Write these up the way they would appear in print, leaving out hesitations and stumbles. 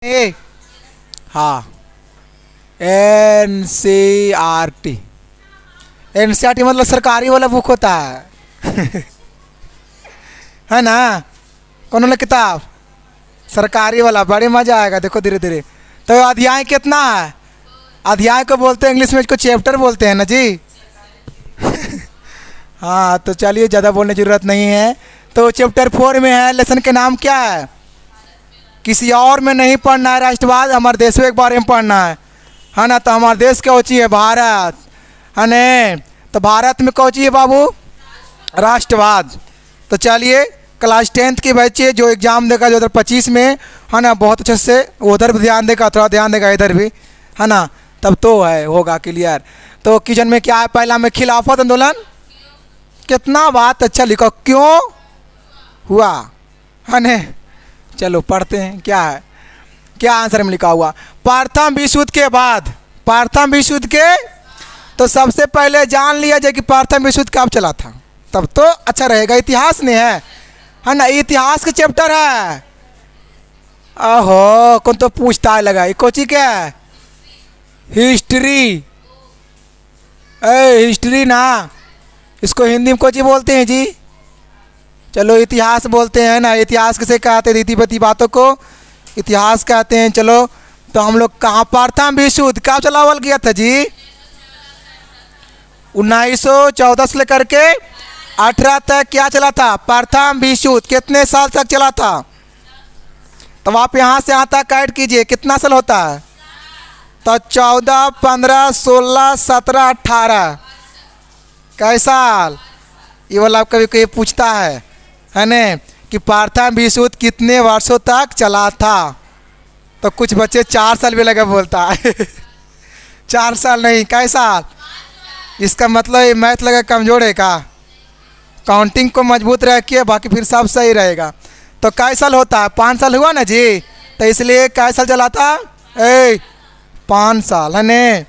ए हाँ, NCERT। NCERT मतलब सरकारी वाला बुक होता है है ना। कौन वाला किताब? सरकारी वाला, बड़ी मजा आएगा। देखो धीरे धीरे। तो अध्याय कितना है? अध्याय को बोलते हैं इंग्लिश में, इसको चैप्टर बोलते हैं ना जी। हाँ तो चलिए, ज़्यादा बोलने की ज़रूरत नहीं है। तो चैप्टर 4 में है। लेसन के नाम क्या है? किसी और में नहीं पढ़ना है राष्ट्रवाद, हमारे देश के बारे में पढ़ना है ना। तो हमारे देश क्या होची है? भारत है न। तो भारत में कौची है बाबू? राष्ट्रवाद। तो चलिए, क्लास 10th की बच्चे जो एग्ज़ाम देगा 2025 में, है ना, बहुत अच्छे से उधर भी ध्यान देगा, थोड़ा ध्यान देगा इधर भी, है ना, तब तो है होगा क्लियर। तो क्वेश्चन में क्या है? पहला में खिलाफत आंदोलन कितना बात अच्छा लिखो, क्यों हुआ, है न। चलो पढ़ते हैं क्या है, क्या आंसर में लिखा हुआ। प्रथम विश्व युद्ध के बाद, प्रथम विश्व युद्ध के, तो सबसे पहले जान लिया जाए कि प्रथम विश्व युद्ध कब चला था, तब तो अच्छा रहेगा। इतिहास में है ना, इतिहास के चैप्टर है। ओहो, कौन तो पूछता है लगा, कोची क्या है? हिस्ट्री। हिस्ट्री ना, इसको हिंदी में कोची बोलते हैं जी? चलो इतिहास बोलते हैं ना। इतिहास किसे कहते हैं? रीति बातों को इतिहास कहते हैं। चलो, तो हम लोग कहाँ प्रथम विश्व युद्ध कब चलावल गया था जी? 1914 से लेकर के 18 तक क्या चला था? प्रथम विश्व युद्ध कितने साल तक चला था? तो आप यहाँ से यहाँ तक ऐड कीजिए, कितना साल होता है? तो 14, 15, 16, 17, 18 कैसा साल? ये वाला कभी कोई पूछता है न कि प्रथम विश्व युद्ध कितने वर्षों तक चला था? तो कुछ बच्चे 4 साल भी लगे बोलता है 4 साल नहीं, कैसा साल? इसका मतलब ये मैथ लगा कमजोर है का? काउंटिंग को मजबूत रखिए, बाकी फिर सब सही रहेगा। तो कै साल होता है? 5 साल हुआ ना जी, तो इसलिए कै साल चला था? 5 साल है न।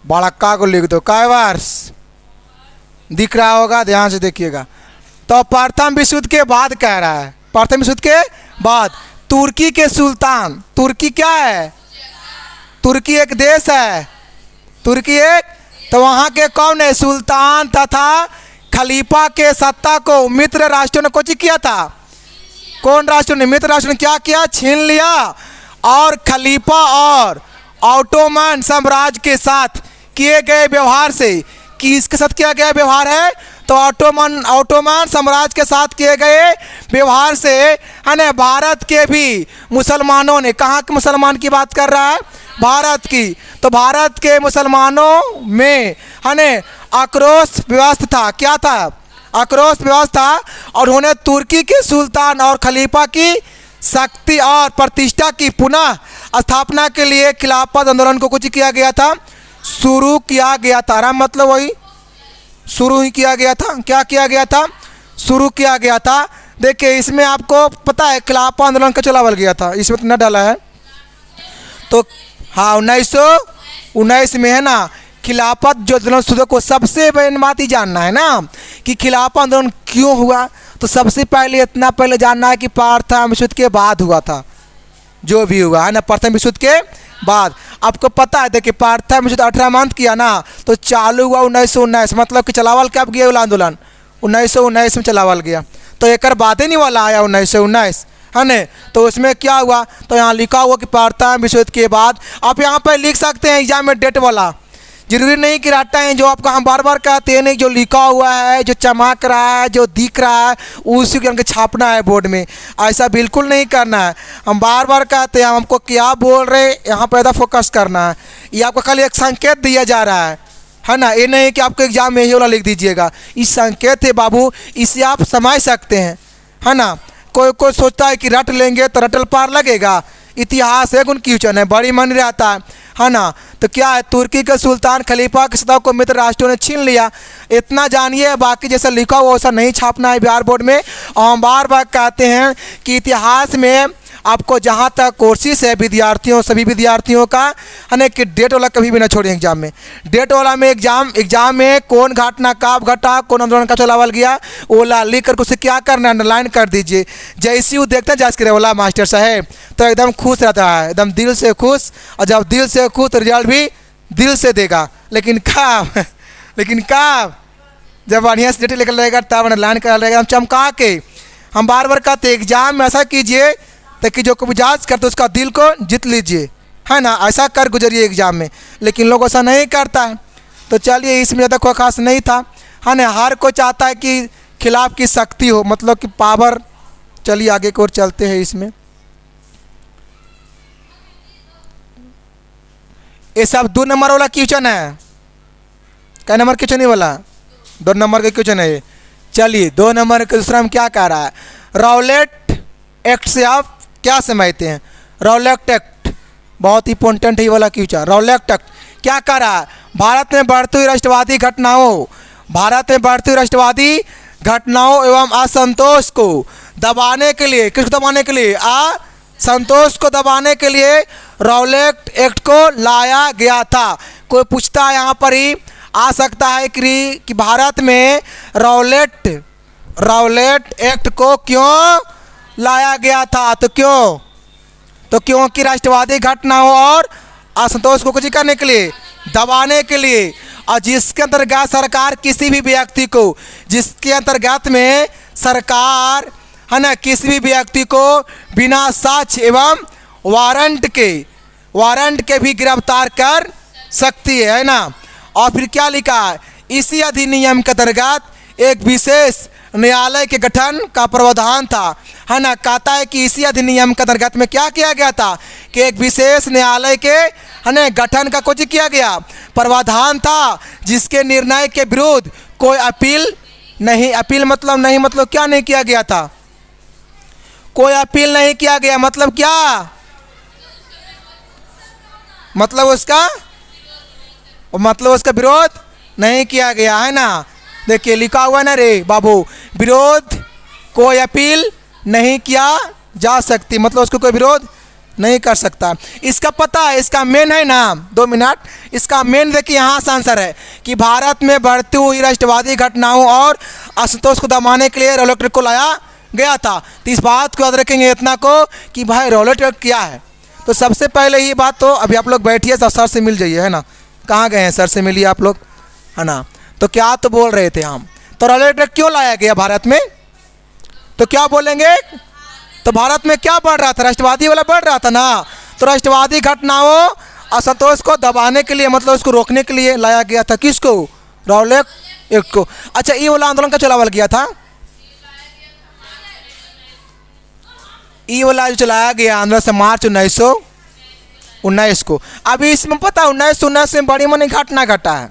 बड़क्का को लिख दो, कै वर्ष दिख रहा होगा, ध्यान से देखिएगा। तो प्रथम विश्व युद्ध के बाद कह रहा है, प्रथम विश्व युद्ध के बाद तुर्की के सुल्तान, तुर्की क्या है? तुर्की एक देश है, तुर्की एक, तो वहाँ के कौन है? सुल्तान तथा खलीफा के सत्ता को मित्र राष्ट्रों ने कुछ किया था। कौन राष्ट्रों ने? मित्र राष्ट्रों ने क्या किया? छीन लिया। और खलीफा और ऑटोमन साम्राज्य के साथ किए गए व्यवहार से, किसके साथ किया गया व्यवहार है? तो ऑटोमन साम्राज्य के साथ किए गए व्यवहार से, है ना, भारत के भी मुसलमानों ने, कहाँ के मुसलमान की बात कर रहा है? भारत की। तो भारत के मुसलमानों में, है ना, आक्रोश व्यवस्था था। क्या था? आक्रोश व्यवस्था। और उन्होंने तुर्की के सुल्तान और खलीफा की शक्ति और प्रतिष्ठा की पुनः स्थापना के लिए खिलाफत आंदोलन को कुछ किया गया था, शुरू किया गया था। आराम मतलब वही शुरू ही किया गया था। क्या किया गया था? शुरू किया गया था। देखिए इसमें आपको पता है खिलाफत आंदोलन का चलावल गया था, इसमें तो न डाला है। तो हाँ, 1919 में है ना, खिलाफत जो आंदोलन को सबसे बड़ी बात ही जानना है ना कि खिलाफत आंदोलन क्यों हुआ। तो सबसे पहले इतना पहले जानना है कि प्रथम विश्व युद्ध के बाद हुआ था, जो भी हुआ है ना, प्रथम विश्व युद्ध के बाद। आपको पता है, देखिए प्रथम विश्व युद्ध 18 मंथ किया ना, तो चालू हुआ 1919, मतलब कि चलावल कब गया वाला आंदोलन? 1919 में चलावल गया। तो एक बाद ही नहीं वाला आया 1919, है न। तो उसमें क्या हुआ? तो यहाँ लिखा हुआ कि प्रथम विश्व युद्ध के बाद। आप यहाँ पर लिख सकते हैं एग्जाम में डेट वाला, जरूरी नहीं कि रट्टा है जो आपको हम बार बार कहते हैं, नहीं, जो लिखा हुआ है, जो चमक रहा है, जो दिख रहा है, उसी के छापना है बोर्ड में। ऐसा बिल्कुल नहीं करना है। हम बार बार कहते हैं, हमको क्या बोल रहे हैं यहाँ पर ज़्यादा फोकस करना है। ये आपको खाली एक संकेत दिया जा रहा है ना। ये नहीं कि आपको एग्जाम में यही वाला लिख दीजिएगा। इस संकेत है बाबू, इसे आप समझ सकते हैं, है ना। कोई कोई सोचता है कि रट लेंगे तो रटल पार लगेगा। इतिहास है, उन क्वेश्चन है, बड़ी मन रहता है ना। तो क्या है? तुर्की के सुल्तान खलीफा के सत्ता को मित्र राष्ट्रों ने छीन लिया, इतना जानिए। बाकी जैसा लिखा हुआ वैसा नहीं छापना है बिहार बोर्ड में। और हम बार बार कहते हैं कि इतिहास में आपको जहाँ तक कोशिश है विद्यार्थियों, सभी विद्यार्थियों का है ना कि डेट वाला कभी भी ना छोड़ें एग्जाम में। डेट वाला में एग्जाम में कौन घटना कब घटा, कौन आंदोलन का चलावल गया, ओला लिख कर उसे क्या करना अंडरलाइन कर दीजिए। जैसे वो देखते हैं जांच करे वाला मास्टर साहब तो एकदम खुश रहता है, एकदम दिल से खुश, और जब दिल से खुश तो रिजल्ट भी दिल से देगा। लेकिन कब जब बढ़िया से डेट लेकर रहेगा तब अंडरलाइन कर रहेगा, हम चमका के। हम बार बार कहते एग्जाम में ऐसा कीजिए ताकि जो कभी जांच करते उसका दिल को जीत लीजिए, है ना, ऐसा कर गुजरिए एग्जाम में। लेकिन लोग ऐसा नहीं करता है। तो चलिए इसमें ज़्यादा कोई खास नहीं था, है ना। हर कोई चाहता है कि खिलाफ की शक्ति हो, मतलब कि पावर। चलिए आगे की ओर चलते हैं। इसमें ये सब 2 नंबर वाला क्वेश्चन है। क्या नंबर क्वेश्चन ही वाला 2 नंबर का क्वेश्चन है ये। चलिए 2 नंबर के दूसरा में क्या कह रहा है, राउलेट एक्ट से आप क्या समझते हैं। राउलेट एक्ट बहुत इंपॉर्टेंट है ये वाला क्वेश्चन। राउलेट एक्ट क्या कह रहा है, भारत में बढ़ती हुई राष्ट्रवादी घटनाओं एवं असंतोष को दबाने के लिए, किसको दबाने के लिए, असंतोष को दबाने के लिए राउलेट एक्ट को लाया गया था। कोई पूछता है यहाँ पर ही आ सकता है कि भारत में राउलेट एक्ट को क्यों लाया गया था। तो क्योंकि राष्ट्रवादी घटनाओं और असंतोष को कुछ करने के लिए, दबाने के लिए, और जिसके अंतर्गत सरकार किसी भी व्यक्ति को, जिसके अंतर्गत में सरकार है ना किसी भी व्यक्ति को बिना साक्ष्य एवं वारंट के भी गिरफ्तार कर सकती है ना। और फिर क्या लिखा है, इसी अधिनियम के अंतर्गत एक विशेष न्यायालय के गठन का प्रावधान था, है ना। कहता है कि इसी अधिनियम के अंतर्गत में क्या किया गया था कि एक विशेष न्यायालय के है ना गठन का कुछ किया गया प्रावधान था, जिसके निर्णय के विरुद्ध कोई अपील मतलब क्या नहीं किया गया था, कोई अपील नहीं किया गया। मतलब क्या, मतलब उसका विरोध नहीं किया गया, है ना। देखिए लिखा हुआ है ना रे बाबू, विरोध कोई अपील नहीं किया जा सकती, मतलब उसको कोई विरोध नहीं कर सकता। इसका पता है, इसका मेन है ना, 2 मिनट, इसका मेन देखिए यहाँ से आंसर है कि भारत में बढ़ती हुई राष्ट्रवादी घटनाओं और असंतोष को दबाने के लिए राउलेट एक्ट को लाया गया था। तो इस बात को याद रखेंगे इतना को कि भाई राउलेट एक्ट क्या है। तो सबसे पहले ये बात, तो अभी आप लोग बैठिए, सर से मिल जाइए, है ना। कहाँ गए हैं, सर से मिलिए आप लोग, है ना। तो क्या तो बोल रहे थे हम, तो राउलेट एक्ट क्यों लाया गया भारत में, तो क्या बोलेंगे, तो भारत में क्या बढ़ रहा था, राष्ट्रवादी वाला बढ़ रहा था ना। तो राष्ट्रवादी घटनाओं असंतोष को दबाने के लिए, मतलब उसको रोकने के लिए लाया गया था, किसको, राउलेट एक्ट को। अच्छा ये वाला आंदोलन का चलावल गया था, ये वाला जो चलाया गया आंदोलन से मार्च 1919 को। अभी इसमें पता 1919 में बड़ी मानी घटना घटा है,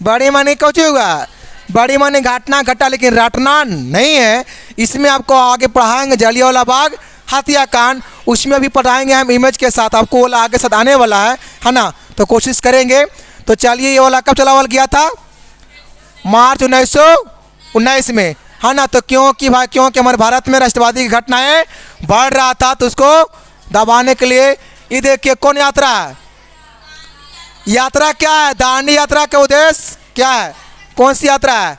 बड़ी मानी कुछ होगा, बड़ी मानी घटना घटा, लेकिन रटना नहीं है। इसमें आपको आगे पढ़ाएंगे जलियांवाला बाग हत्याकांड, उसमें भी पढ़ाएंगे हम इमेज के साथ, आपको वो आगे साथ आने वाला है ना। तो कोशिश करेंगे। तो चलिए ये वाला कब चलावल गया था, मार्च 1919 में, है ना। तो क्योंकि हमारे भारत में राष्ट्रवादी की घटनाएं बढ़ रहा था, तो उसको दबाने के लिए ये देखिए कौन यात्रा है, यात्रा क्या है, दांडी यात्रा का उद्देश्य क्या है, कौन सी यात्रा है,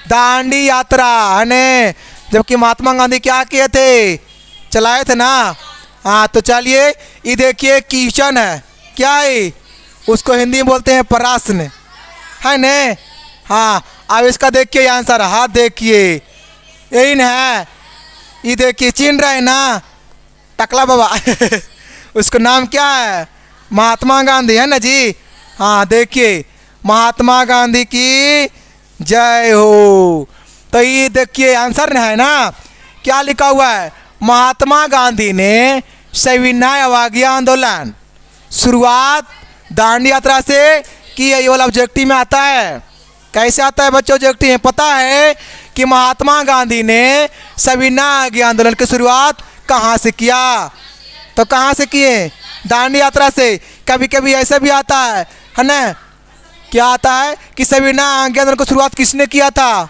दांडी यात्रा, है ने। जबकि महात्मा गांधी क्या किए थे, चलाए थे ना। हाँ तो चलिए ये देखिए क्वेश्चन है, क्या है, उसको हिंदी में बोलते हैं प्रश्न, है ने। हाँ अब इसका देखिए आंसर, हाथ देखिए यही न है, ये देखिए चिन्ह रहे ना टकला बाबा उसका नाम क्या है, महात्मा गांधी, है ना जी। हाँ देखिए महात्मा गांधी की जय हो। तो ये देखिए आंसर है ना, क्या लिखा हुआ है, महात्मा गांधी ने सविनय अवज्ञा आंदोलन शुरुआत दांडी यात्रा से की है। ये वाला ऑब्जेक्टिव में आता है, कैसे आता है बच्चों ऑब्जेक्टिव में, पता है कि महात्मा गांधी ने सविनय अवज्ञा आंदोलन की शुरुआत कहाँ से किया, तो कहाँ से किए, दांडी यात्रा से। कभी कभी ऐसा भी आता है ना, क्या आता है कि सविनय अवज्ञा आंदोलन की शुरुआत किसने किया था,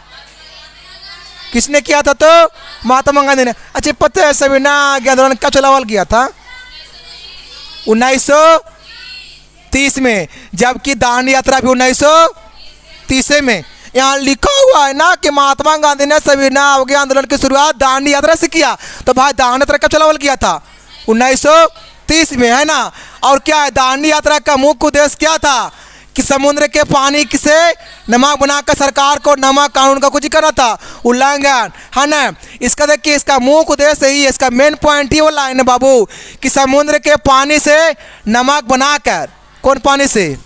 किसने किया था? तो महात्मा गांधी ने। अच्छा पता है सविनय आंदोलन कब चलावल गया था? 1930 में, जबकि दांडी यात्रा भी 1930 में। यहाँ लिखा हुआ है ना कि महात्मा गांधी ने सविनय आंदोलन की शुरुआत दांडी यात्रा से किया। तो भाई दांडी यात्रा कब चलावल किया था? 1930 में, है ना। और क्या है, दांडी यात्रा का मुख्य उद्देश्य क्या था? कि समुद्र के पानी से नमक बनाकर सरकार को नमक कानून का कुछ करना था, उल्लंघन, है ना। इसका देखिए, इसका मुख्य उद्देश्य ही है, इसका मेन पॉइंट ही वो लाइन है बाबू, कि समुद्र के पानी से नमक बनाकर। कौन पानी से?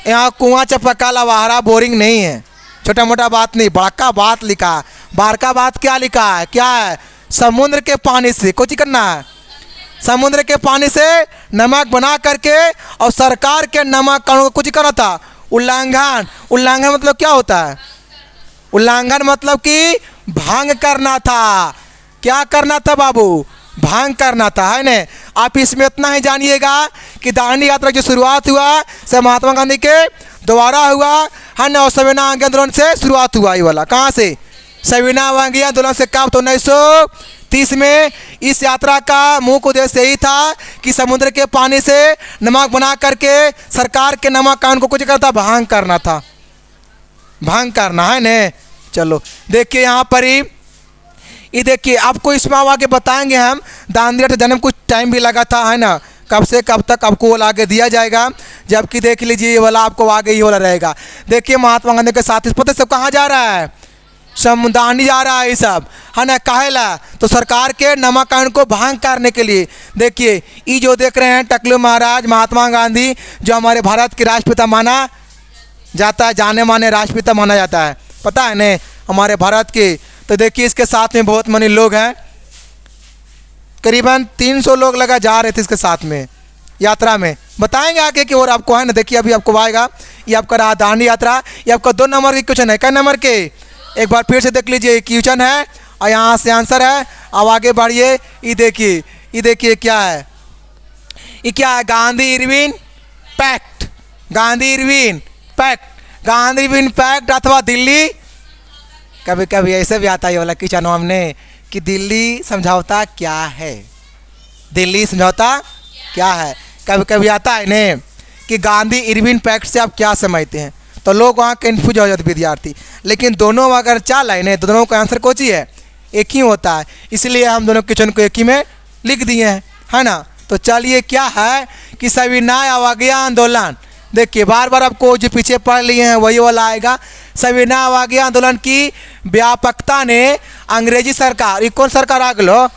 यहाँ कुआं चपका लवाहरा बोरिंग नहीं है, छोटा मोटा बात नहीं, बड़का बात लिखा है। बड़का बात क्या लिखा है? क्या है? समुद्र के पानी से कुछ करना है, समुद्र के पानी से नमक बना करके और सरकार के नमक कानून को कुछ करना था, उल्लंघन। उल्लंघन मतलब क्या होता है? उल्लंघन मतलब कि भंग करना था। क्या करना था बाबू? भंग करना था, है ना। आप इसमें इतना ही जानिएगा कि दांडी यात्रा की शुरुआत हुआ से महात्मा गांधी के द्वारा हुआ, है ना। और सविनय आंदोलन से शुरुआत हुआ ये वाला। कहाँ से? सविनय आंदोलन से। कब? तो 1930 में। इस यात्रा का मुख्य उद्देश्य यही था कि समुद्र के पानी से नमक बना करके सरकार के नमक कानून को कुछ करता, भंग करना था, भंग करना, है न। चलो देखिए यहाँ पर ही, ये देखिए आपको इसमें आगे बताएंगे हम। दांडी यात्रा जन्म कुछ टाइम भी लगा था, है ना। कब से कब तक आपको वो आगे दिया जाएगा, जबकि देख लीजिए ये वाला आपको आगे ही वाला रहेगा। देखिए महात्मा गांधी के साथ इस पता सब कहाँ जा रहा है? दांडी जा रहा है ये सब, है ना। काहेला? तो सरकार के नमक कानून को भंग करने के लिए। देखिए ये जो देख रहे हैं टकलू महाराज महात्मा गांधी, जो हमारे भारत के राष्ट्रपिता माना जाता है, जाने माने राष्ट्रपिता माना जाता है, पता है न, हमारे भारत के। तो देखिए इसके साथ में बहुत मनी लोग हैं, करीबन 300 लोग लगा जा रहे थे इसके साथ में यात्रा में। बताएंगे आगे कि और आपको, है ना। देखिए अभी आपको आएगा, ये आपका रहा दांडी यात्रा। ये आपका 2 नंबर की क्वेश्चन है। क्या नंबर के? एक बार फिर से देख लीजिए, क्वेश्चन है और यहाँ से आंसर है। अब आगे बढ़िए, ये देखिए, ये देखिए क्या है, ये क्या है? Gandhi Irwin pact, Gandhi Irwin pact, Gandhi Irwin pact अथवा दिल्ली। कभी कभी ऐसे भी आता है ये वाला क्वेश्चन हमने कि दिल्ली समझौता क्या है, दिल्ली समझौता क्या है। कभी कभी आता है न कि गांधी इरविन पैक्ट से आप क्या समझते हैं, तो लोग वहाँ कन्फ्यूज हो जाते विद्यार्थी। लेकिन दोनों अगर चाल है न, दोनों का आंसर कोच ही है, एक ही होता है। इसलिए हम दोनों क्वेश्चन को एक ही में लिख दिए हैं, है ना। तो चलिए क्या है कि सविनय अवज्ञा आंदोलन। देखिए बार बार आपको जो पीछे पढ़ लिए हैं वही वाला आएगा। सविनय अवज्ञा आंदोलन की व्यापकता ने अंग्रेजी सरकार, ये कौन सरकार आ गलो?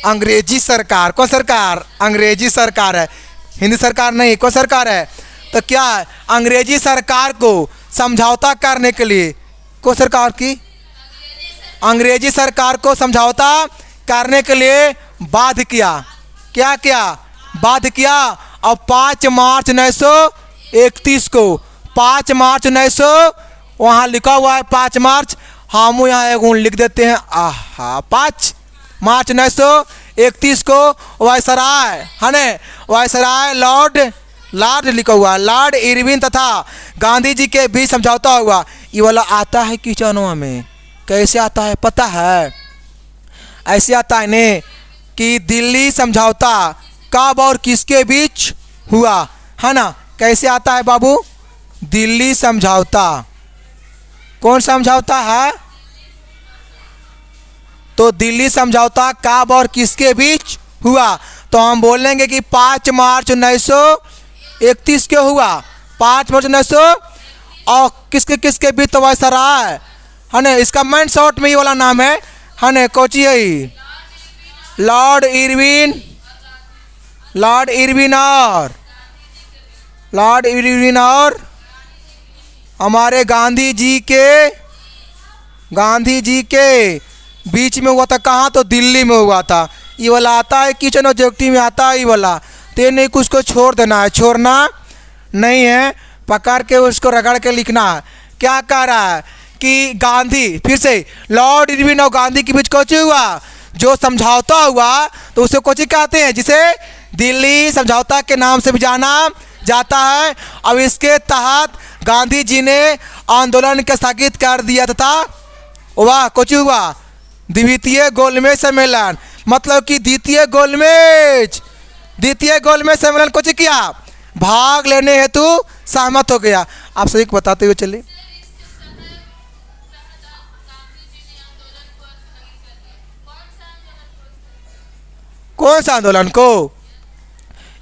अंग्रेजी सरकार। कौन सरकार? अंग्रेजी सरकार है, हिंदी सरकार नहीं। कौन सरकार है? तो क्या है? अंग्रेजी सरकार को समझौता करने के लिए, कौन सरकार की? अंग्रेजी सरकार को समझौता करने के लिए बाध्य किया। क्या किया? बाध्य किया। और 5 मार्च 1931 को, 5 मार्च 1900, वहाँ लिखा हुआ है 5 मार्च, हम यहाँ एक लिख देते हैं, आहा, 5 मार्च 1931 को वायसराय, है न, वायसराय लॉर्ड लिखा हुआ, लॉर्ड इरविन तथा गांधी जी के बीच समझौता हुआ। ये वाला आता है क्वेश्चनों में। कैसे आता है पता है? ऐसे आता है ने कि दिल्ली समझौता कब और किसके बीच हुआ, है ना। कैसे आता है बाबू? दिल्ली समझौता। कौन समझौता है? तो दिल्ली समझौता कब और किसके बीच हुआ? तो हम बोलेंगे कि 5 मार्च 1931 के हुआ। 5 मार्च 1900 और किसके किसके बीच? तो वायसराय, है ना। इसका मेन शॉर्ट में ये वाला नाम है ना। कोची है लॉर्ड इरविन, लॉर्ड इरविन और हमारे गांधी जी के बीच में हुआ था। कहाँ? तो दिल्ली में हुआ था। ये वाला आता है किचन ऑब्जेक्टिव में आता है ये वाला। तो नहीं कुछ को छोड़ देना है, छोड़ना नहीं है, पकड़ के उसको रगड़ के लिखना है। क्या कह रहा है कि गांधी, फिर से लॉर्ड इरविन और गांधी के बीच कोची हुआ? जो समझौता हुआ तो उसे कोची कहते हैं, जिसे दिल्ली समझौता के नाम से भी जाना जाता है। अब इसके तहत गांधी जी ने आंदोलन को स्थगित कर दिया तथा वाह कुछ हुआ, द्वितीय गोलमेज सम्मेलन, मतलब कि द्वितीय गोलमेज सम्मेलन कुछ किया, भाग लेने हेतु सहमत हो गया। आप सभी को बताते हुए चलिए। कौन सा आंदोलन को?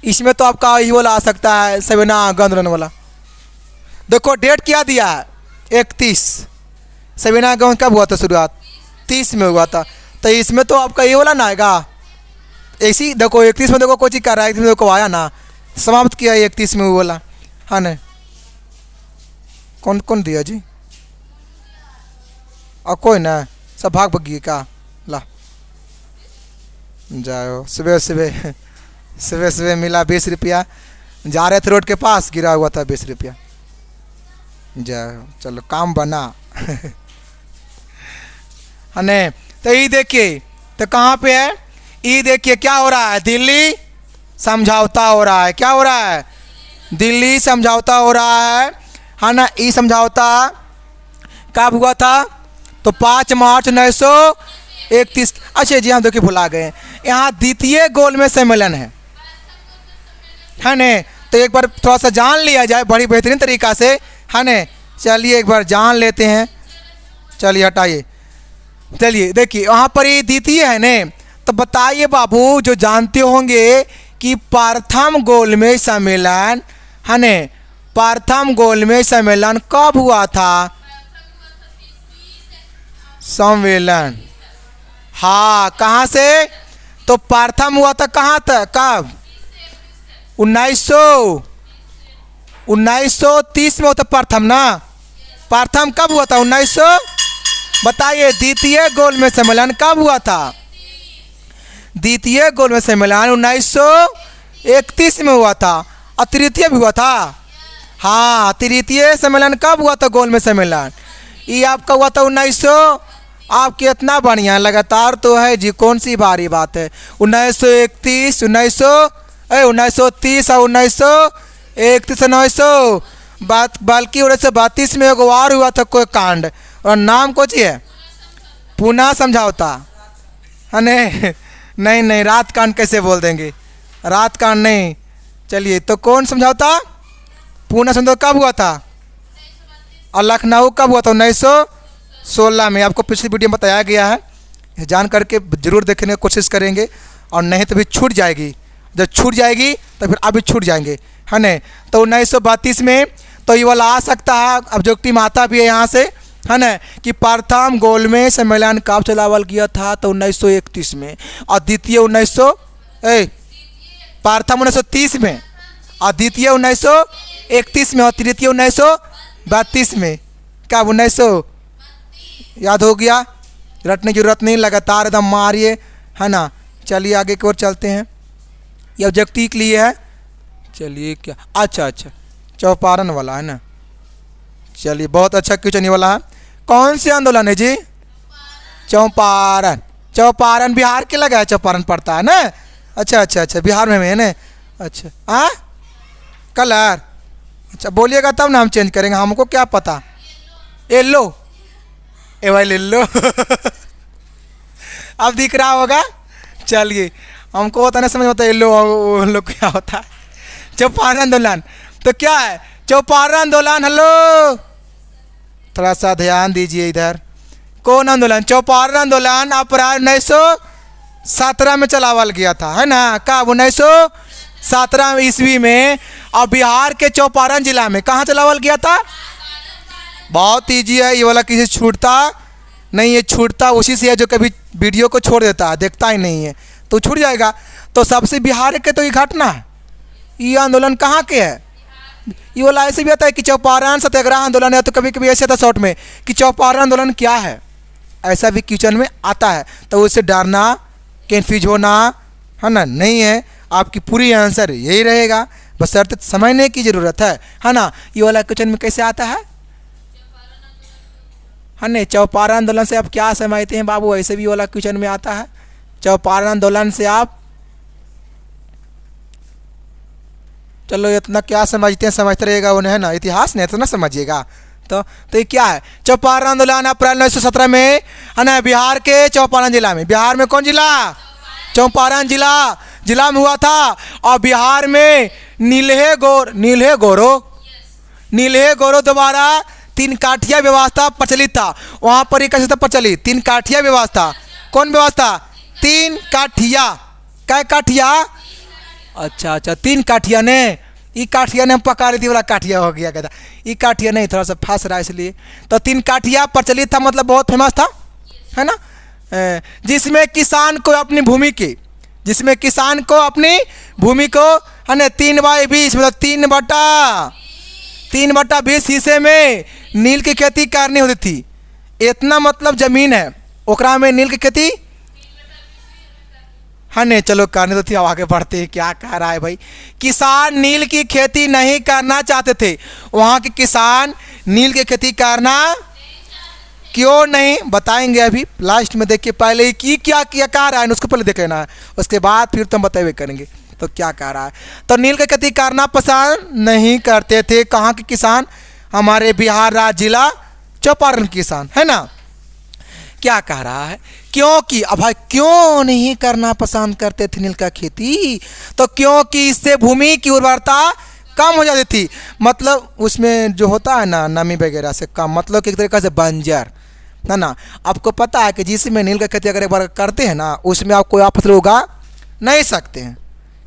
इसमें तो आपका ये वाला आ सकता है, सविना आंदोलन वाला। देखो डेट क्या दिया है, 31। सविना आंदोलन कब हुआ था शुरुआत? 30 में हुआ था। तो इसमें तो आपका ये वाला ना आएगा। ऐसी देखो 31 में देखो कोई चीज़ कर रहा है, 31 में देखो आया ना, समाप्त किया 31 में वो वाला, हाँ ना। कौन कौन दिया जी? और कोई ना, सब भाग भगी का ला जाओ। सुबह सुबह मिला 20 रुपया, जा रहे थे रोड के पास, गिरा हुआ था 20 रुपया। जाओ चलो काम बना। है ने। तो ये देखिए, तो कहाँ पे है ये देखिए, क्या हो रहा है, दिल्ली समझौता हो रहा है। क्या हो रहा है? दिल्ली समझौता हो रहा है ना। ये समझौता कब हुआ था? तो 5 मार्च 1931। अच्छा जी, हम देखिए भुला गए, यहाँ द्वितीय गोलमेज सम्मेलन है ने। तो एक बार थोड़ा सा जान लिया जाए बड़ी बेहतरीन तरीका से, है ने। चलिए एक बार जान लेते हैं। चलिए हटाइए, चलिए देखिए वहाँ पर ये द्वितीय है ने। तो बताइए बाबू, जो जानते होंगे कि प्रथम गोलमेज सम्मेलन, है ने, प्रथम गोलमेज सम्मेलन कब हुआ था? सम्मेलन, हाँ, कहाँ से? तो प्रथम हुआ था कहाँ तक, कब? 1930 में होता प्रथम ना। प्रथम कब हुआ था? 1900। बताइए द्वितीय गोलमेज सम्मेलन कब हुआ था? द्वितीय गोलमेज सम्मेलन 1931 में हुआ था। और तृतीय भी हुआ था, हाँ। तृतीय सम्मेलन कब हुआ था? गोलमेज सम्मेलन ये आपका हुआ था 1900। आपके इतना बढ़िया लगातार तो है जी, कौन सी भारी बात है। 1931, 1930 और 1931, 1900 बल्कि 1932 में एक और हुआ था कोई कांड, और नाम कुछ है पूना समझौता, है नहीं, रात कांड कैसे बोल देंगे, रात कांड नहीं। चलिए तो कौन समझौता? पूना समझौता कब हुआ था? और लखनऊ कब हुआ था? 1916 में। आपको पिछली वीडियो में बताया गया है, जान करके जरूर देखने की कोशिश करेंगे, और नहीं तो भी छूट जाएगी। जब छूट जाएगी तो फिर अभी छूट जाएंगे, है ना। तो 1932 में तो ये वाला आ सकता है। अब जो टीम आता भी है यहाँ से, है ना, कि प्रथम गोलमेज सम्मेलन कब चलावल किया था? तो 1931 में। और द्वितीय प्रथम 1930 में, और द्वितीय 1931 में, और तृतीय 1932 में। क्या 1900 याद हो गया? रटने की जरूरत नहीं, लगातार एकदम मारिए, है ना। चलिए आगे की ओर चलते हैं। ये ऑब्जेक्टिव के लिए है। चलिए क्या, अच्छा चौपारण वाला है ना। चलिए बहुत अच्छा क्वेश्चन ये वाला है। कौन से आंदोलन है जी? चौपारण बिहार के लगा है, चौपारण पड़ता है ना। अच्छा बिहार में है ना। अच्छा हाँ, कलर, अच्छा बोलिएगा तब ना हम चेंज करेंगे, हमको क्या पता। येलो, ए भाई ले लो। अब दिख रहा होगा। चलिए हमको होता ना समझ में, येलो लोग क्या होता है। चौपारण आंदोलन तो क्या है? चौपारण आंदोलन, हेलो थोड़ा सा ध्यान दीजिए इधर। कौन आंदोलन? चौपारण आंदोलन अप्रैल 1917 में चलावल गया था, है ना। कब? 1917 ईस्वी में। और बिहार के चौपारण जिला में कहाँ चलावल गया था? बहुत ईजी है ये वाला, किसी छूटता नहीं है। छूटता उसी से है जो कभी वीडियो को छोड़ देता है, देखता ही नहीं है, तो छूट जाएगा। तो सबसे बिहार के तो ये घटना है। ये आंदोलन कहाँ के है? ये वाला ऐसे भी आता है कि चौपारण सत्याग्रह आंदोलन है, तो कभी कभी ऐसे आता शॉर्ट में कि चौपारण आंदोलन क्या है, ऐसा भी क्वेश्चन में आता है। तो उससे डरना, कन्फ्यूज होना, है ना, नहीं है। आपकी पूरी आंसर यही रहेगा, बस शर्त समझने की ज़रूरत है ना। ये वाला क्वेश्चन में कैसे आता है ना। चौपारण आंदोलन से आप क्या समझते हैं बाबू? ऐसे भी वाला क्वेश्चन में आता है। चौपारण आंदोलन से आप चलो इतना क्या समझते हैं, समझते रहेगा उन्हें, है ना। इतिहास नहीं इतना समझिएगा, तो ये क्या है? चौपारण आंदोलन अप्रैल 1917 में, है ना, बिहार के चौपारण जिला में। बिहार में कौन जिला? चौपारण जिला में हुआ था। और बिहार में नील्हे गौरो द्वारा 3 काठिया व्यवस्था प्रचलित था। वहाँ पर कैसे था प्रचलित? 3 काठिया व्यवस्था। कौन व्यवस्था? 3 काठिया। क्या काठिया? अच्छा 3 काठिया ने, ये काठिया ने हम पका रही थी, वाला काठिया हो गया कहता, ये काठिया नहीं, थोड़ा सा फंस रहा है इसलिए। तो 3 काठिया प्रचलित था, मतलब बहुत फेमस था, है ना, जिसमें किसान को अपनी भूमि की, है ना, 3/20 मतलब 3/20 हिस्से में नील की खेती करनी होती थी। इतना मतलब जमीन है ओकरा में नील की खेती, हाँ नहीं, चलो करने तो थी। अब आगे बढ़ते हैं, क्या कह रहा है भाई? किसान नील की खेती नहीं करना चाहते थे। वहाँ के किसान नील की खेती करना क्यों नहीं, बताएंगे अभी लास्ट में। देखिए पहले की क्या कह रहा है उसको पहले देख लेना है, उसके बाद फिर तुम बताइए करेंगे तो क्या कह रहा है। तो नील की खेती करना पसंद नहीं करते थे। कहाँ के किसान? हमारे बिहार राज्य जिला चौपारण किसान, है ना। क्या कह रहा है? क्योंकि अब भाई क्यों नहीं करना पसंद करते थे नील का खेती? तो क्योंकि इससे भूमि की उर्वरता कम हो जाती थी। मतलब उसमें जो होता है ना, नमी वगैरह से कम, मतलब कि एक तरीके से बंजर, है ना। आपको पता है कि जिसमें नील का खेती अगर एक बार करते हैं ना, उसमें आप कोई फसल उगा नहीं सकते हैं,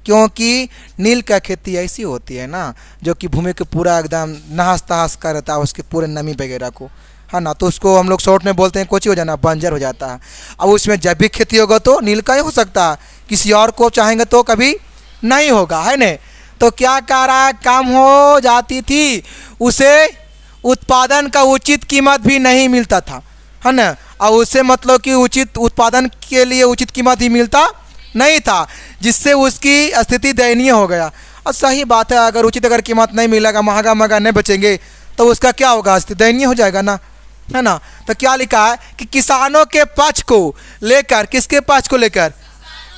क्योंकि नील का खेती ऐसी होती है ना जो कि भूमि को पूरा एकदम नहास तहास कर देता है, उसके पूरे नमी वगैरह को, है ना। तो उसको हम लोग शॉर्ट में बोलते हैं कोची हो जाना, बंजर हो जाता है। अब उसमें जैविक खेती होगा तो नील का ही हो सकता है, किसी और को चाहेंगे तो कभी नहीं होगा, है ना। तो क्या कह रहा है? कम हो जाती थी, उसे उत्पादन का उचित कीमत भी नहीं मिलता था, है ना। और उससे मतलब कि उचित उत्पादन के लिए उचित कीमत ही मिलता नहीं था, जिससे उसकी स्थिति दयनीय हो गया। और सही बात है, अगर उचित अगर कीमत नहीं मिलेगा, महंगा नहीं बेचेंगे तो उसका क्या होगा? स्थिति दयनीय हो जाएगा ना, है ना। तो क्या लिखा है कि किसानों के पक्ष को लेकर, किसके पक्ष को लेकर?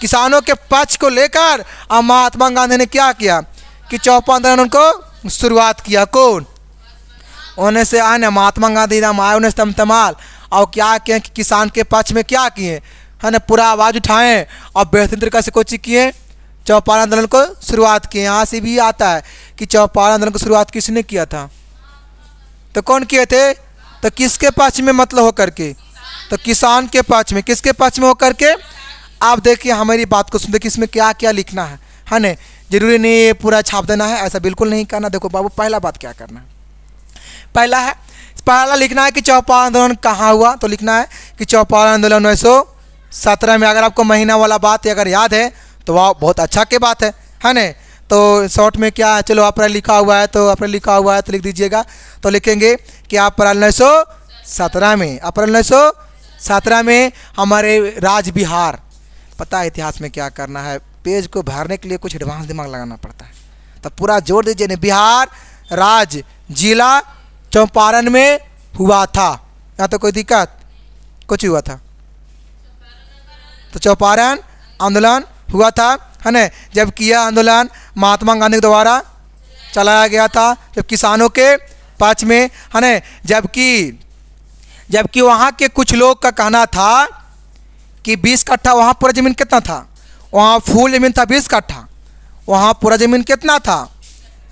किसानों के पक्ष को लेकर महात्मा गांधी ने क्या किया कि चौपारण आंदोलन को शुरुआत किया। कौन? उन्हें से आने महात्मा गांधी नाम आए, उन्हें तमतमाल। और क्या किए कि किसान के पक्ष में क्या किए, है ना, पूरा आवाज़ उठाएं और बेहतरीन तरीके से कोशिश किए, चौपारण आंदोलन को शुरुआत किए। यहाँ से भी आता है कि चौपारण आंदोलन की शुरुआत किसने किया था? तो कौन किए थे? तो किसके पक्ष में मतलब होकर के? तो किसान के पक्ष में। किसके पक्ष में होकर के? आप देखिए हमारी बात को सुन, कि इसमें क्या क्या लिखना है ना। जरूरी नहीं ये पूरा छाप देना है, ऐसा बिल्कुल नहीं करना। देखो बाबू, पहला बात क्या करना है? पहला लिखना है कि चौपारण आंदोलन कहाँ हुआ। तो लिखना है कि चौपारण आंदोलन 1917 में। अगर आपको महीना वाला बात अगर याद है तो वह बहुत अच्छा की बात है ना। तो शॉर्ट में क्या, चलो अप्रैल लिखा हुआ है तो अप्रैल लिखा हुआ है तो लिख दीजिएगा। तो लिखेंगे कि अप्रैल 1917 में, अप्रैल 1917 में हमारे राज्य बिहार। पता है इतिहास में क्या करना है, पेज को भरने के लिए कुछ एडवांस दिमाग लगाना पड़ता है। तो पूरा जोर दीजिए ना, बिहार राज्य जिला चौपारण में हुआ था। यहाँ तो कोई दिक्कत कुछ हुआ था? तो चौपारण आंदोलन हुआ था, है ना। जब किया आंदोलन महात्मा गांधी द्वारा चलाया गया था, जब किसानों के पक्ष में, है ना। जबकि वहाँ के कुछ लोग का कहना था कि 20 कट्ठा वहाँ पूरा ज़मीन कितना था? वहाँ फुल ज़मीन था 20 कट्ठा। वहाँ पूरा ज़मीन कितना था?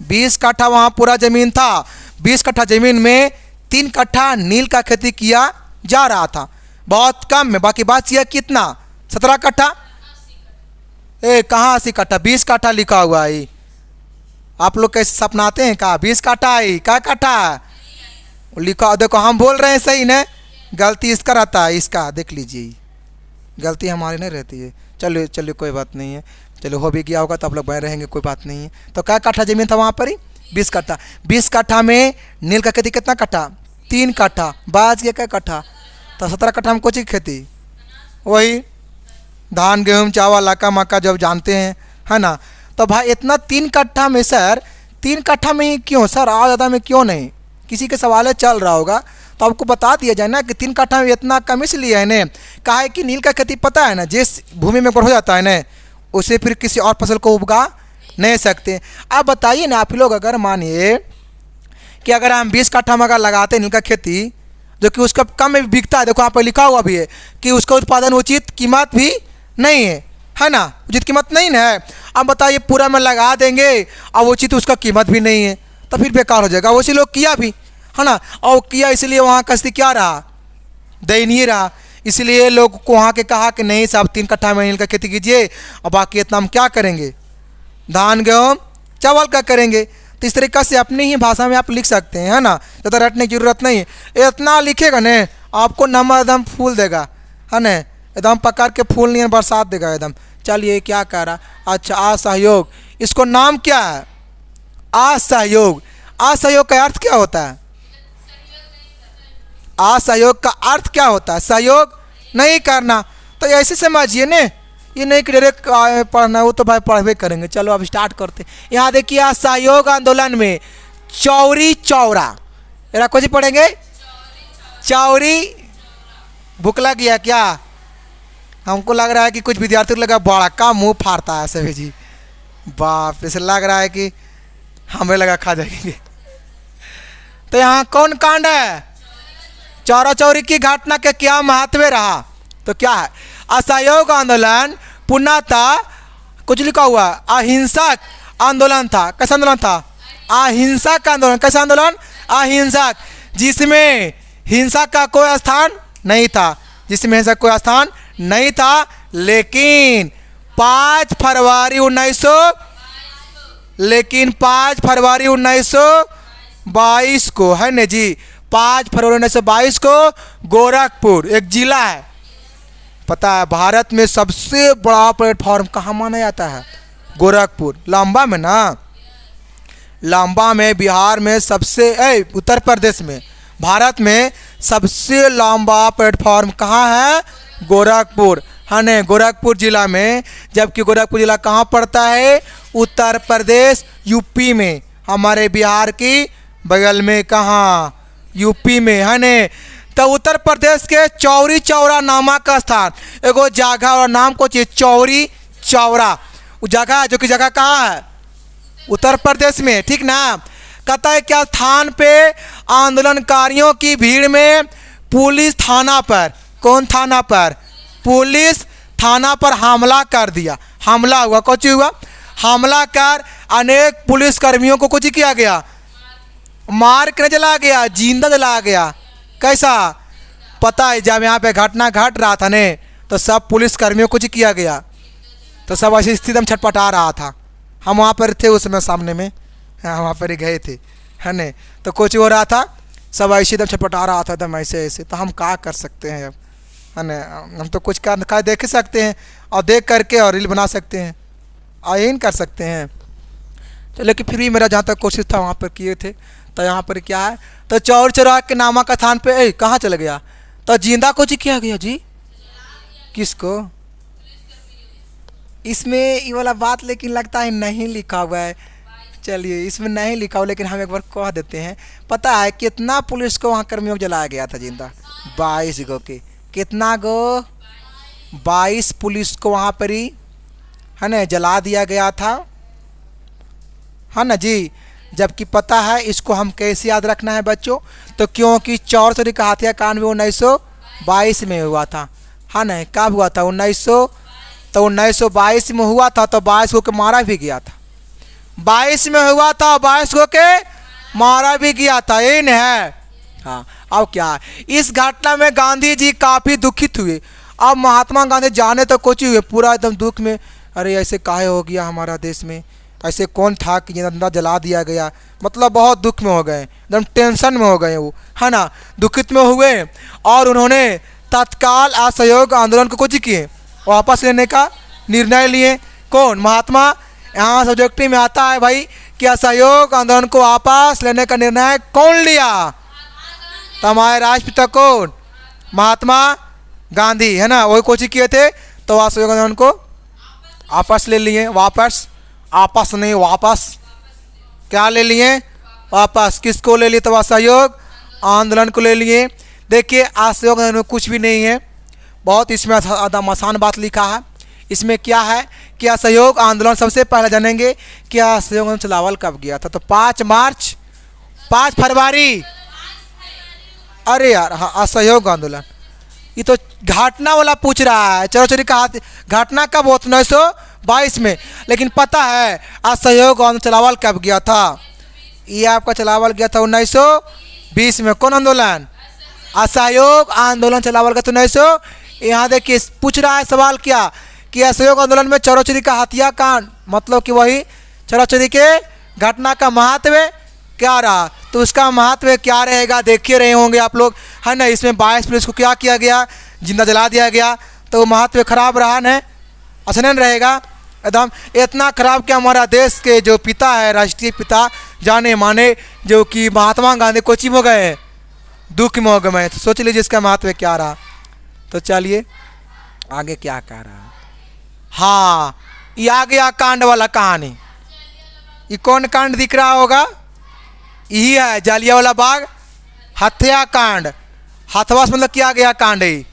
20 कट्ठा वहाँ पूरा ज़मीन था। 20 कट्ठा ज़मीन में 3 कट्ठा नील का खेती किया जा रहा था, बहुत कम में। बाकी बात यह कितना? 17 कट्ठा। कहाँ 80 कट्ठा? 20 कट्ठा लिखा हुआ है। आप लोग कैसे सपनाते हैं? कहा 20 कट्ठा है, क्या कट्ठा लिखा? देखो हम बोल रहे हैं सही ना, गलती इसका रहता है, इसका देख लीजिए, गलती हमारी नहीं रहती है। चलिए कोई बात नहीं है, चलो हो भी गया होगा तो आप लोग बने रहेंगे, कोई बात नहीं है। तो क्या कट्ठा ज़मीन था वहाँ पर ही? 20 कट्ठा। 20 कट्ठा में नील का खेती कितना कट्ठा? 3 कट्ठा। बाज गया क्या कट्ठा? तो 17 कट्ठा में कौन ची खेती? वही धान गेहूँ चावल लका मक्का जब जानते हैं, है ना। तो भाई इतना 3 कट्ठा में सर, 3 कट्ठा में ही क्यों सर, और ज़्यादा में क्यों नहीं? किसी के सवाल चल रहा होगा तो आपको बता दिया जाए ना कि 3 कट्ठा में इतना कम इसलिए है ना, कहा है कि नील का खेती पता है ना, जिस भूमि में हो जाता है ना, उसे फिर किसी और फसल को उगा नहीं सकते। अब बताइए ना आप लोग, अगर मानिए कि अगर हम 20 कट्ठा में अगर लगाते हैं नील का खेती, जो कि उसका कम में बिकता है, देखो यहाँ पर लिखा हुआ भी है कि उसका उत्पादन उचित कीमत भी नहीं है ना, उचित कीमत नहीं है। अब बताइए पूरा में लगा देंगे अब उचित उसका कीमत भी नहीं है तो फिर बेकार हो जाएगा। वैसे लोग किया भी है ना, और किया इसलिए वहाँ का स्थिति क्या रहा, दयनीय रहा। इसलिए लोग को वहाँ के कहा कि नहीं साहब 3 कट्ठा में नील का खेती कीजिए और बाकी इतना हम क्या करेंगे, धान गेहूँ चावल का करेंगे। तो इस तरीक़ा से अपनी ही भाषा में आप लिख सकते हैं, है ना, ज़्यादा रटने की ज़रूरत नहीं है। इतना लिखेगा न आपको नंबर एकदम फूल देगा, है ना, एकदम पकड़ के फूल नहीं बरसात देगा एकदम। चलिए क्या कह रहा, अच्छा असहयोग, इसको नाम क्या है, असहयोग। असहयोग का अर्थ क्या होता है, असहयोग का अर्थ क्या होता है, सहयोग नहीं करना। तो ऐसे समझिए न, ये नहीं कि डायरेक्ट पढ़ना, वो तो भाई पढ़वे करेंगे। चलो अब स्टार्ट करते। यहाँ देखिए असहयोग आंदोलन में चौरी चौरा, एरा कुछ पढ़ेंगे, चौरी। भूख लग गया क्या, हमको लग रहा है कि कुछ विद्यार्थी लगा बड़ा का मुंह फाड़ता है सभी जी, बाप ऐसे लग रहा है कि हमें लगा खा जाएंगे। तो यहाँ कौन कांड है, चौरा चौरी की घटना के क्या महत्व रहा, तो क्या है, असहयोग आंदोलन पूर्णतः कुछ लिखा हुआ अहिंसक आंदोलन था। कैसा आंदोलन था, अहिंसक आंदोलन। कैसा आंदोलन, अहिंसक, जिसमें हिंसा का कोई स्थान नहीं था, जिसमें हिंसा का कोई स्थान नहीं था। लेकिन 5 फरवरी 1922 को, है न जी, 5 फरवरी 1922 को गोरखपुर एक जिला है, पता है भारत में सबसे बड़ा प्लेटफॉर्म कहाँ माना जाता है, गोरखपुर। लांबा में ना, लांबा में बिहार में सबसे, उत्तर प्रदेश में, भारत में सबसे लंबा प्लेटफॉर्म कहाँ है, गोरखपुर, है न, गोरखपुर जिला में। जबकि गोरखपुर जिला कहाँ पड़ता है, उत्तर प्रदेश यूपी में, हमारे बिहार की बगल में, कहाँ, यूपी में, है न। तो उत्तर प्रदेश के चौरी चौरा नामक स्थान एगो जगह और नाम को चाहिए, चौरी चौरा, वो जगह जो कि जगह कहाँ है, उत्तर प्रदेश में, ठीक ना। कहता है क्या स्थान पे आंदोलनकारियों की भीड़ में पुलिस थाना पर, कौन थाना पर, पुलिस थाना पर हमला कर दिया। हमला हुआ, कुछ हुआ, हमला कर अनेक पुलिस कर्मियों को कुछ किया गया, मार कर जला गया, जिंदा जला गया। कैसा, पता है जब यहाँ पे घटना घट रहा था ने, तो सब पुलिस कर्मियों को कुछ किया गया, तो सब ऐसी स्थिति में छटपटा रहा था। हम वहाँ पर थे उस समय सामने में, हाँ वहाँ पर ही गए थे, है न। तो कुछ हो रहा था, सब ऐसे एकदम छटपटा रहा था एकदम ऐसे ऐसे। तो हम क्या कर सकते हैं अब, है न, हम तो कुछ कर देख सकते हैं और देख करके और रील बना सकते हैं, और यही कर सकते हैं। तो लेकिन फिर भी मेरा जहाँ तक कोशिश था वहाँ पर किए थे। तो यहाँ पर क्या है, तो चौर चौरा के नामक स्थान पे कहाँ चला गया, तो जिंदा कुछ किया गया जी, किसको, इसमें ये वाला बात लेकिन लगता है नहीं लिखा हुआ है। चलिए इसमें नहीं लिखा हुआ, लेकिन हम एक बार कह देते हैं। पता है कितना पुलिस को वहाँ कर्मियों को जलाया गया था जिंदा, 22 गो के, कितना गो, 22 पुलिस को वहाँ पर ही, है ना, जला दिया गया था, है ना जी। जबकि पता है इसको हम कैसे याद रखना है बच्चों, तो क्योंकि चौर चोरी का हत्याकांड भी 1922 में हुआ था, है ना। कब हुआ था, 1922 में हुआ था। तो 22 को के मारा भी गया था, 22 में हुआ था, 22 को के मारा भी गया था, यही न है। हाँ अब क्या है, इस घटना में गांधी जी काफ़ी दुखित हुए। अब महात्मा गांधी जाने तो कुछ हुए, पूरा एकदम दुख में, अरे ऐसे काहे हो गया हमारा देश में, ऐसे कौन था कि जिंदा जला दिया गया, मतलब बहुत दुख में हो गए, एकदम टेंशन में हो गए वो, है ना, दुखित में हुए। और उन्होंने तत्काल असहयोग आंदोलन को कुछ किए, वापस लेने का निर्णय लिए। कौन, महात्मा। यहाँ सब्जेक्टिव में आता है भाई कि असहयोग आंदोलन को वापस लेने का निर्णय कौन लिया, तो हमारे राष्ट्रपिता कौन, महात्मा गांधी, है ना, वही कोशिश किए थे। तो असहयोग आंदोलन को वापस ले लिए, वापस, आपस नहीं वापस, क्या ले लिए, वापस। किसको ले लिए, तो असहयोग आंदोलन को ले लिए। देखिए असहयोग आंदोलन में कुछ भी नहीं है, बहुत इसमें आसान बात लिखा है। इसमें क्या है कि असहयोग आंदोलन, सबसे पहले जानेंगे कि असहयोग आंदोलन चलावल कब गया था, तो 5 5 फरवरी। अरे यार हाँ, असहयोग आंदोलन। ये तो घटना वाला पूछ रहा है, चोरी चोरी का हाथ घटना कब हुआ? 1922 में। लेकिन पता है असहयोग आंदोलन चलावल कब गया था? ये आपका चलावल गया था 1920 में। कौन आंदोलन? असहयोग आंदोलन चलावल गया था 1900। यहाँ देखिए पूछ रहा है सवाल क्या कि असहयोग आंदोलन में चोरी चोरी का हत्याकांड, मतलब कि वही चोरी चोरी के घटना का महत्व क्या रहा, तो उसका महत्व क्या रहेगा देखिए रहे होंगे आप लोग, है ना। इसमें 22 पुलिस को क्या किया गया? जिंदा जला दिया गया। तो महत्व खराब रहा न, अच्छा नहीं रहेगा एकदम इतना खराब कि हमारा देश के जो पिता है, राष्ट्रीय पिता जाने माने, जो कि महात्मा गांधी कोची में गए, दुख में हो गए। तो सोच लीजिए इसका महत्व क्या रहा। तो चलिए आगे क्या कह रहा है। हाँ, ये आ गया कांड वाला कहानी। ये कौन कांड दिख रहा होगा? यही है जालियांवाला बाग हत्याकांड। हथवा से मतलब किया गया कांड है।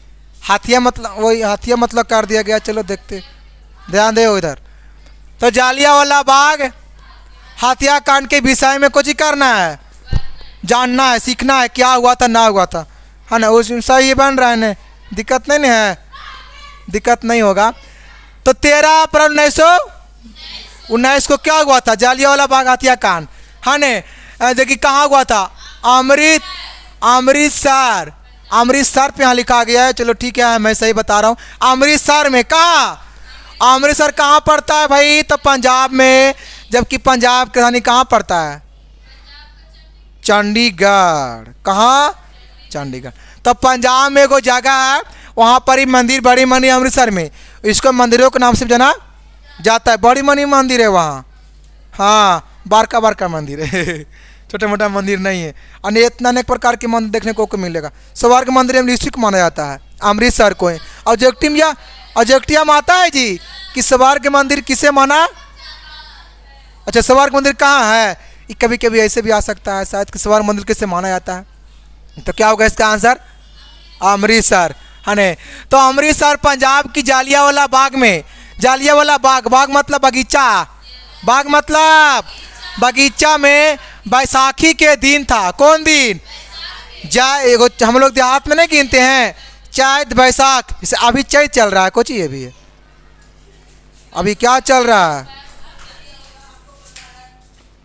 हथिया मतलब वही हथिया मतलब कर दिया गया। चलो देखते, ध्यान दे इधर। तो जालियांवाला बाग हत्याकांड के विषय में कुछ ही करना है, जानना है, सीखना है क्या हुआ था ना हुआ था, है ना। उस सही बन रहा है ना, दिक्कत नहीं ना है, दिक्कत नहीं होगा। तो 13 अप्रैल 1919 को क्या हुआ था? जालियांवाला बाग हत्याकांड, है ना। देखिए कहाँ हुआ था? अमृतसर। अमृतसर पे यहाँ लिखा गया है। चलो ठीक है, मैं सही बता रहा हूँ। अमृतसर में। कहाँ? अमृतसर कहाँ पड़ता है भाई? तो पंजाब में। जबकि पंजाब की राजधानी कहाँ पड़ता है? चंडीगढ़। कहाँ? चंडीगढ़। तो पंजाब में एगो जगह है, वहाँ पर ही मंदिर बड़ी मनी अमृतसर में, इसको मंदिरों के नाम से जाना जाता है। बड़ी मनी मंदिर है वहाँ। हाँ, बारका बारका मंदिर है छोटा मोटा मंदिर नहीं है। इतना अनेक प्रकार के मंदिर देखने को मिलेगा। स्वर्ग मंदिर ऋषि को माना जाता है अमृतसर को। ऑब्जेक्टिव या ऑब्जेक्टिव में आता है जी कि स्वर्ग मंदिर किसे माना? अच्छा, स्वर्ग मंदिर कहाँ है? कभी कभी ऐसे भी आ सकता है शायद कि स्वर्ग मंदिर किसे माना जाता है। तो क्या होगा इसका आंसर? अमृतसर, है ना। तो अमृतसर पंजाब की जालियांवाला बाग में। जालियांवाला बाग, बाग मतलब बगीचा, बाग मतलब बगीचा में बैसाखी के दिन था। कौन दिन? एगो हम लोग देहात में नहीं गिनते हैं, चैत बैसाख। अभी चैत चल रहा है, कुछ ये भी है। अभी क्या चल रहा है?